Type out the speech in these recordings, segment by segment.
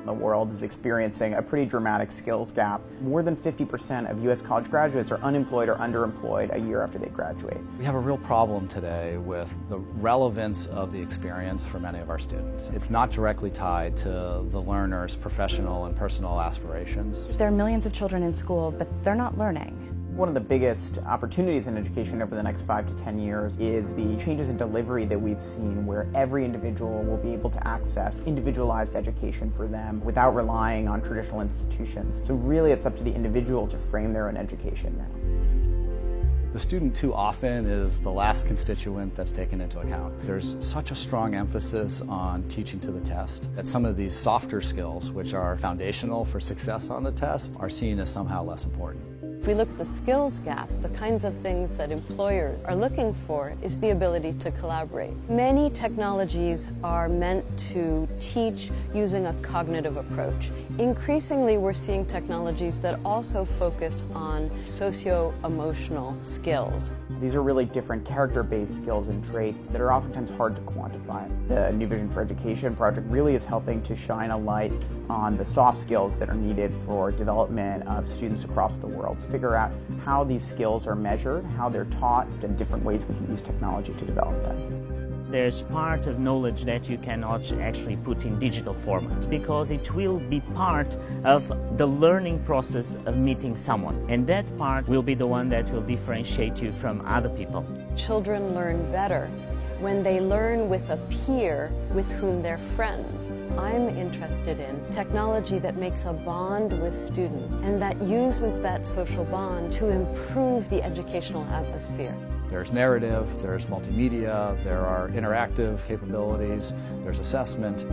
The world is experiencing a pretty dramatic skills gap. More than 50% of U.S. college graduates are unemployed or underemployed a year after they graduate. We have a real problem today with the relevance of the experience for many of our students. It's not directly tied to the learner's professional and personal aspirations. There are millions of children in school, but they're not learning. One of the biggest opportunities in education over the next 5 to 10 years is the changes in delivery that we've seen, where every individual will be able to access individualized education for them without relying on traditional institutions. So really it's up to the individual to frame their own education now. The student too often is the last constituent that's taken into account. There's such a strong emphasis on teaching to the test that some of these softer skills, which are foundational for success on the test, are seen as somehow less important. If we look at the skills gap, the kinds of things that employers are looking for is the ability to collaborate. Many technologies are meant to teach using a cognitive approach. Increasingly, we're seeing technologies that also focus on socio-emotional skills. These are really different character-based skills and traits that are oftentimes hard to quantify. The New Vision for Education project really is helping to shine a light on the soft skills that are needed for development of students across the world, to figure out how these skills are measured, how they're taught, and different ways we can use technology to develop them. There's part of knowledge that you cannot actually put in digital format because it will be part of the learning process of meeting someone, and that part will be the one that will differentiate you from other people. Children learn better when they learn with a peer with whom they're friends. I'm interested in technology that makes a bond with students and that uses that social bond to improve the educational atmosphere. There's narrative, there's multimedia, there are interactive capabilities, there's assessment.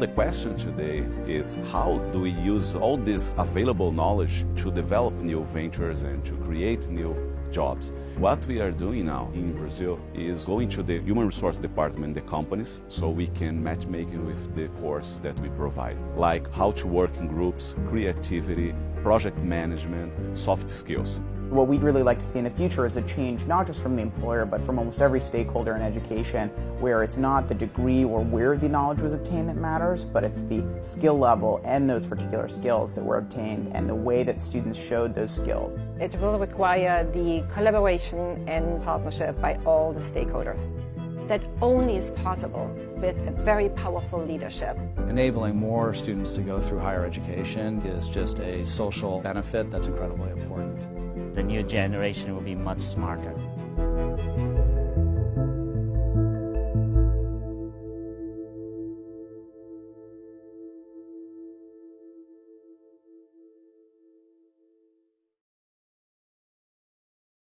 The question today is, how do we use all this available knowledge to develop new ventures and to create new jobs? What we are doing now in Brazil is going to the human resource department, the companies, so we can matchmaking with the course that we provide, like how to work in groups, creativity, project management, soft skills. What we'd really like to see in the future is a change not just from the employer, but from almost every stakeholder in education, where it's not the degree or where the knowledge was obtained that matters, but it's the skill level and those particular skills that were obtained and the way that students showed those skills. It will require the collaboration and partnership by all the stakeholders. That only is possible with a very powerful leadership. Enabling more students to go through higher education is just a social benefit that's incredibly important. The new generation will be much smarter.